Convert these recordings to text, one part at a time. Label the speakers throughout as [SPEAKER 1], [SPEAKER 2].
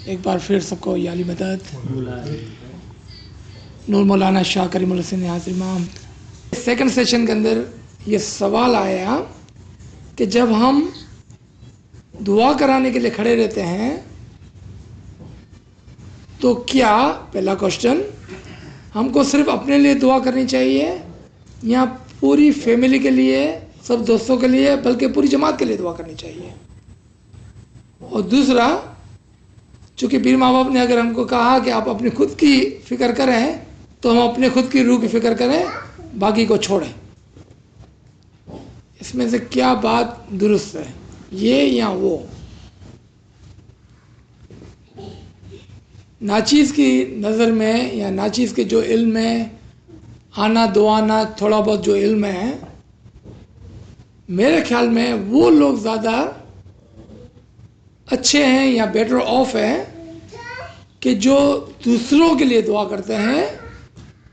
[SPEAKER 1] ایک بار پھر سب کو یا علی مدد نور مولانا شاہ کریم الحسین حاضر امام. سیکنڈ سیشن کے اندر یہ سوال آیا کہ جب ہم دعا کرانے کے لیے کھڑے رہتے ہیں تو کیا پہلا کوشچن ہم کو صرف اپنے لیے دعا کرنی چاہیے یا پوری فیملی کے لیے، سب دوستوں کے لیے، بلکہ پوری جماعت کے لیے دعا کرنی چاہیے؟ اور دوسرا، چونکہ پیر ماں باپ نے اگر ہم کو کہا کہ آپ اپنی خود کی فکر کریں تو ہم اپنے خود کی روح کی فکر کریں، باقی کو چھوڑیں. اس میں سے کیا بات درست ہے، یہ یا وہ؟ ناچیز کی نظر میں یا ناچیز کے جو علم ہے، آنا دعانا تھوڑا بہت جو علم ہے، میرے خیال میں وہ لوگ زیادہ اچھے ہیں یا بیٹر آف ہیں کہ جو دوسروں کے لیے دعا کرتے ہیں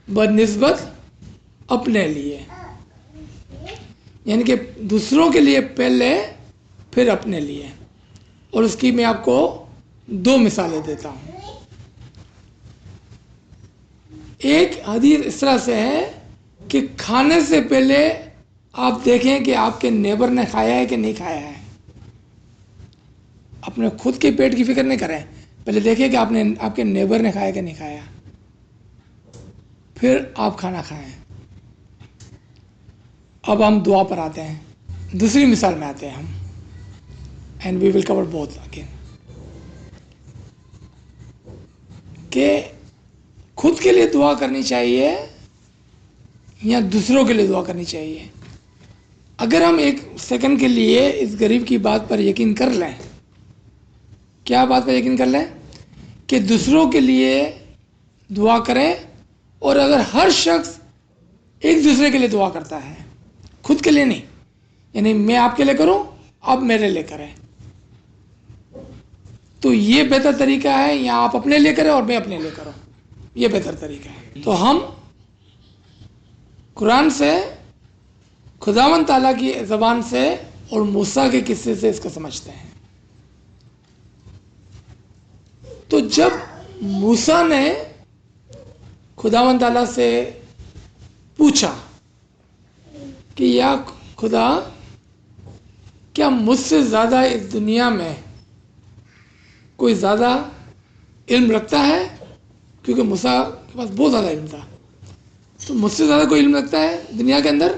[SPEAKER 1] بنسبت اپنے لیے. یعنی کہ دوسروں کے لیے پہلے پھر اپنے لیے. اور اس کی میں آپ کو 2 مثالیں دیتا ہوں. ایک حدیث اس طرح سے ہے کہ کھانے سے پہلے آپ دیکھیں کہ آپ کے نیبر نے کھایا ہے کہ نہیں کھایا ہے. اپنے خود کے پیٹ کی فکر نہیں کریں، پہلے دیکھیں کہ آپ کے نیبر نے کھایا کہ نہیں کھایا، پھر آپ کھانا کھائیں. اب ہم دعا پر آتے ہیں. دوسری مثال میں آتے ہیں ہم، and we will cover both again. کہ خود کے لیے دعا کرنی چاہیے یا دوسروں کے لیے دعا کرنی چاہیے. اگر ہم ایک سیکنڈ کے لیے اس غریب کی بات پر یقین کر لیں، کیا بات پر یقین کر لیں؟ کہ دوسروں کے لیے دعا کریں. اور اگر ہر شخص ایک دوسرے کے لیے دعا کرتا ہے، خود کے لیے نہیں، یعنی میں آپ کے لیے کروں، آپ میرے لیے کریں، تو یہ بہتر طریقہ ہے. یا آپ اپنے لیے کریں اور میں اپنے لیے کروں، یہ بہتر طریقہ ہے. تو ہم قرآن سے، خداوند تعالیٰ کی زبان سے اور موسیٰ کے قصے سے اس کو سمجھتے ہیں. تو جب موسیٰ نے خداوند تعالیٰ سے پوچھا کہ یا خدا، کیا مجھ سے زیادہ اس دنیا میں کوئی زیادہ علم رکھتا ہے؟ کیونکہ موسیٰ کے پاس بہت زیادہ علم تھا. تو مجھ سے زیادہ کوئی علم رکھتا ہے دنیا کے اندر؟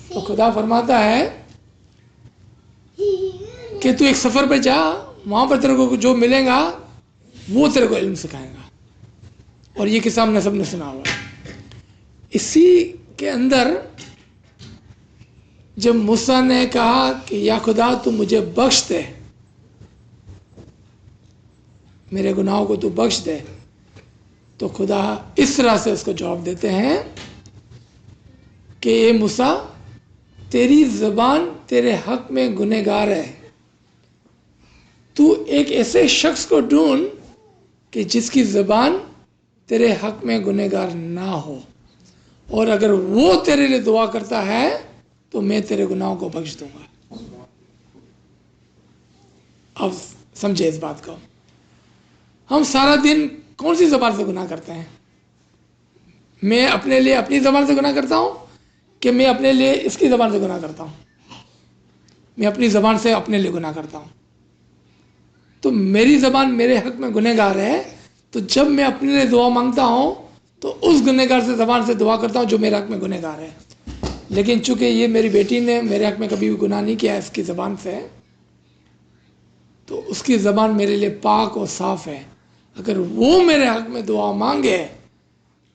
[SPEAKER 1] تو خدا فرماتا ہے کہ تو ایک سفر پہ جا، وہاں پر تیرے کو جو ملے گا وہ تیرے کو علم سکھائے گا. اور یہ قصہ ہم نے سب نے سنا ہوا. اسی کے اندر جب موسیٰ نے کہا کہ یا خدا تو مجھے بخش دے، میرے گناہوں کو تو بخش دے، تو خدا اس طرح سے اس کو جواب دیتے ہیں کہ اے موسیٰ، تیری زبان تیرے حق میں گنہگار ہے. تو ایک ایسے شخص کو ڈھونڈ کہ جس کی زبان تیرے حق میں گنہگار نہ ہو، اور اگر وہ تیرے لیے دعا کرتا ہے تو میں تیرے گناہوں کو بخش دوں گا. اب سمجھے اس بات کو. ہم سارا دن کون سی زبان سے گناہ کرتے ہیں؟ میں اپنے لیے اپنی زبان سے گناہ کرتا ہوں کہ میں اپنے لیے اس کی زبان سے گناہ کرتا ہوں؟ میں اپنی زبان سے اپنے لیے گناہ کرتا ہوں. تو میری زبان میرے حق میں گنہگار ہے، تو جب میں اپنے لیے دعا مانگتا ہوں تو اس گنہگار سے زبان سے دعا کرتا ہوں جو میرے حق میں گنہگار ہے. لیکن چونکہ یہ میری بیٹی نے میرے حق میں کبھی بھی گناہ نہیں کیا اس کی زبان سے، تو اس کی زبان میرے لیے پاک اور صاف ہے. اگر وہ میرے حق میں دعا مانگے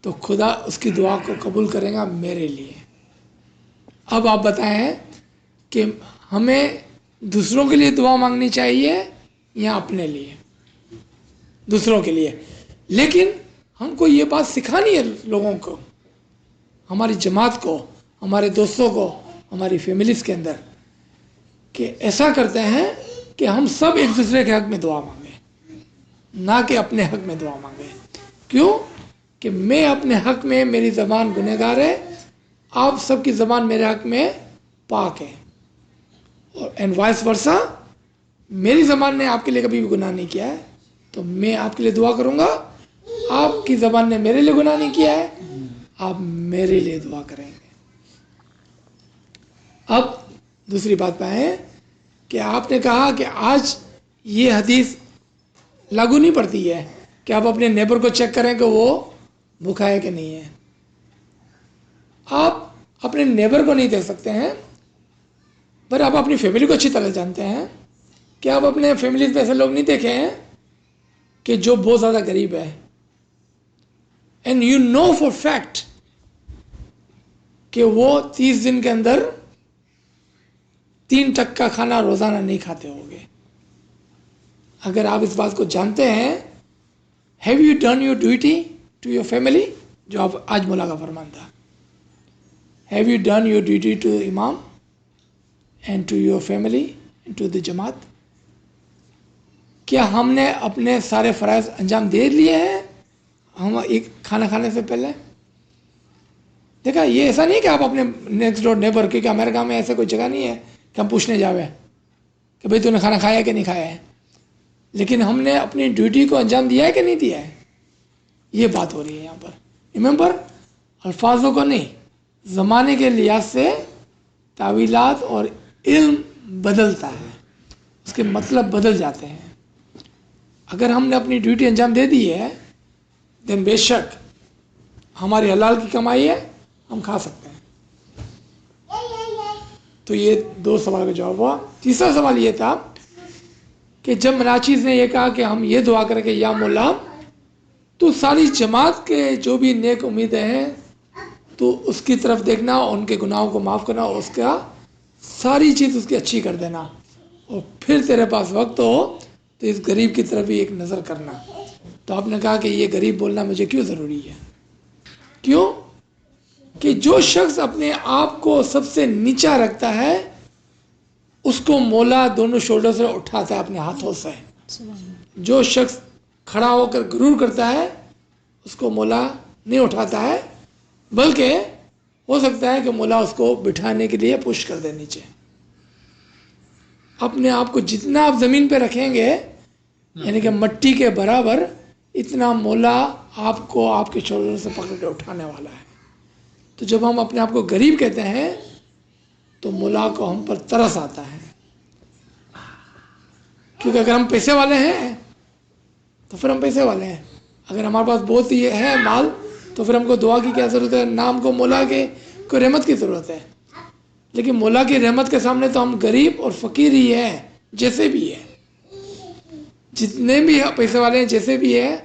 [SPEAKER 1] تو خدا اس کی دعا کو قبول کرے گا میرے لیے. اب آپ بتائیں کہ ہمیں دوسروں کے لیے دعا مانگنی چاہیے یا اپنے لیے؟ دوسروں کے لیے. لیکن ہم کو یہ بات سکھانی ہے لوگوں کو، ہماری جماعت کو، ہمارے دوستوں کو، ہماری فیملیز کے اندر، کہ ایسا کرتے ہیں کہ ہم سب ایک دوسرے کے حق میں دعا مانگیں، نہ کہ اپنے حق میں دعا مانگیں. کیوں؟ کہ میں اپنے حق میں، میری زبان گنہگار ہے، آپ سب کی زبان میرے حق میں پاک ہے. اور اینڈ وائس ورسا، میری زبان نے آپ کے لیے کبھی بھی گناہ نہیں کیا ہے، تو میں آپ کے لیے دعا کروں گا. آپ کی زبان نے میرے لیے گناہ نہیں کیا ہے, آپ میرے لیے دعا کریں گے. اب دوسری بات پہ آئیں کہ آپ نے کہا کہ آج یہ حدیث لاگو نہیں پڑتی ہے کہ آپ اپنے نیبر کو چیک کریں کہ وہ بھوکا ہے کہ نہیں ہے. آپ اپنے نیبر کو نہیں دیکھ سکتے ہیں, پر آپ اپنی فیملی کو اچھی طرح جانتے ہیں کہ آپ اپنے فیملی میں ایسے لوگ نہیں دیکھے ہیں کہ جو بہت زیادہ غریب ہے. And you know for fact کہ وہ 30 دن کے اندر 3 ٹک کا کھانا روزانہ نہیں کھاتے ہوں گے. اگر آپ اس بات کو جانتے ہیں, have you done your duty to your family, جو آپ آج مولا کا فرمان تھا, have you done your duty to Imam and to your family and to the Jamat. کیا ہم نے اپنے سارے فرائض انجام دے لیے ہیں ہم ایک کھانا کھانے سے پہلے؟ دیکھا, یہ ایسا نہیں کہ آپ اپنے نیکسٹ ڈور نیبر, کیونکہ ہمارے گاؤں میں ایسے کوئی جگہ نہیں ہے کہ ہم پوچھنے جاوے کہ بھئی تو نے کھانا کھایا کہ نہیں کھایا ہے, لیکن ہم نے اپنی ڈیوٹی کو انجام دیا ہے کہ نہیں دیا ہے, یہ بات ہو رہی ہے یہاں پر. ریممبر, الفاظوں کو نہیں, زمانے کے لحاظ سے تعویلات اور علم بدلتا ہے, اس کے مطلب بدل جاتے ہیں. اگر ہم نے اپنی ڈیوٹی انجام دے دی ہے دین بے شک ہماری حلال کی کمائی ہے, ہم کھا سکتے ہیں. تو یہ 2 سوال کا جواب ہوا. تیسرا سوال یہ تھا کہ جب مناچیز نے یہ کہا کہ ہم یہ دعا کریں کہ یا مولا تو ساری جماعت کے جو بھی نیک امیدیں ہیں تو اس کی طرف دیکھنا, ان کے گناہوں کو معاف کرنا, اور اس کا ساری چیز اس کی اچھی کر دینا, اور پھر تیرے پاس وقت ہو تو اس غریب کی طرف بھی ایک نظر کرنا. تو آپ نے کہا کہ یہ غریب بولنا مجھے کیوں ضروری ہے؟ کیوں کہ جو شخص اپنے آپ کو سب سے نیچا رکھتا ہے اس کو مولا دونوں شولڈر سے اٹھاتا ہے اپنے ہاتھوں سے. جو شخص کھڑا ہو کر غرور کرتا ہے اس کو مولا نہیں اٹھاتا ہے, بلکہ ہو سکتا ہے کہ مولا اس کو بٹھانے کے لیے پش کر دے نیچے. اپنے آپ کو جتنا آپ زمین پہ رکھیں گے یعنی کہ مٹی کے برابر, اتنا مولا آپ کو آپ کے شولڈر سے پکڑ کے اٹھانے والا ہے. تو جب ہم اپنے آپ کو غریب کہتے ہیں تو مولا کو ہم پر ترس آتا ہے, کیونکہ اگر ہم پیسے والے ہیں تو پھر ہم پیسے والے ہیں, اگر ہمارے پاس بہت ہی ہے مال تو پھر ہم کو دعا کی کیا ضرورت ہے, نام کو مولا کے کوئی رحمت کی ضرورت ہے. لیکن مولا کی رحمت کے سامنے تو ہم غریب اور فقیر ہی ہیں, جیسے بھی ہیں, جتنے بھی پیسے والے ہیں جیسے بھی ہیں,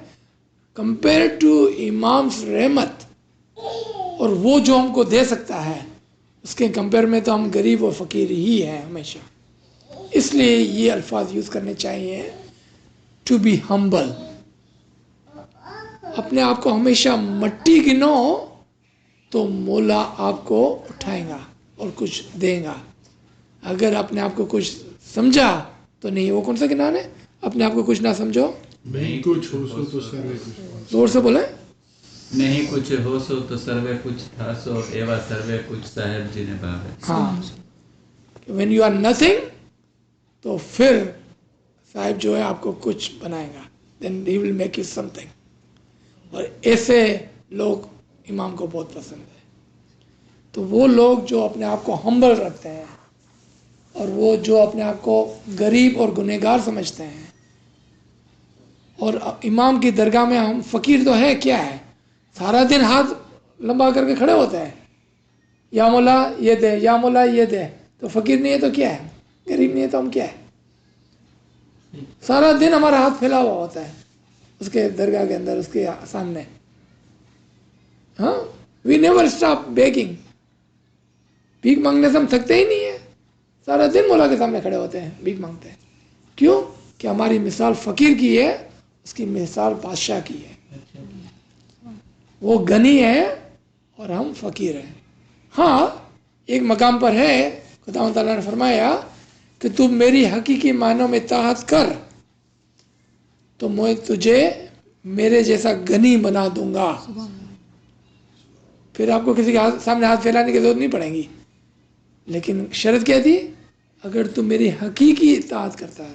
[SPEAKER 1] کمپیئر ٹو امام's رحمت اور وہ جو ہم کو دے سکتا ہے اس کے کمپیئر میں تو ہم غریب اور فقیر ہی ہیں ہمیشہ. اس لیے یہ الفاظ یوز کرنے چاہیے, ٹو بی ہمبل. اپنے آپ کو ہمیشہ مٹی گنو تو مولا آپ کو اٹھائے گا اور کچھ دے گا. اگر اپنے آپ کو کچھ سمجھا تو نہیں, وہ کون سا گنان ہے, اپنے آپ کو کچھ نہ سمجھو
[SPEAKER 2] نہیں کچھ ہو سو تو سروے کچھ.
[SPEAKER 1] زور سے بولیں.
[SPEAKER 3] نہیں کچھ ہو سو تو سروے کچھ تھا سو, ایوا سروے کچھ صاحب جی نے بھاوے.
[SPEAKER 1] ہاں, وین یو آر نتھنگ تو پھر صاحب جو ہے آپ کو کچھ بنائے گا, then he will make you سم تھنگ. اور ایسے لوگ امام کو بہت پسند ہے. تو وہ لوگ جو اپنے آپ کو ہمبل رکھتے ہیں اور وہ جو اپنے آپ کو غریب اور گنہگار سمجھتے ہیں, اور امام کی درگاہ میں ہم فقیر تو ہے کیا ہے, سارا دن ہاتھ لمبا کر کے کھڑے ہوتے ہیں, یا مولا یہ دے, یا مولا یہ دے. تو فقیر نہیں ہے تو کیا ہے, غریب نہیں ہے تو ہم کیا ہے. سارا دن ہمارا ہاتھ پھیلا ہوا ہوتا ہے اس کے درگاہ کے اندر, اس کے سامنے. ہاں, وی نیور اسٹاپ بیگنگ. بھیک مانگنے سے ہم تھکتے ہی نہیں ہیں, سارا دن مولا کے سامنے کھڑے ہوتے ہیں, بھیک مانگتے ہیں. کیوں کہ ہماری مثال فقیر کی ہے, اس کی مثال بادشاہ کی ہے. وہ غنی ہے اور ہم فقیر ہیں. ہاں, ایک مقام پر ہے خدا تعالیٰ نے فرمایا کہ تم میری حقیقی معنوں میں اطاعت کر تو میں تجھے میرے جیسا غنی بنا دوں گا. پھر آپ کو کسی کے سامنے ہاتھ پھیلانے کی ضرورت نہیں پڑے گی. لیکن شرط کیا تھی, اگر تم میری حقیقی اطاعت کرتا ہے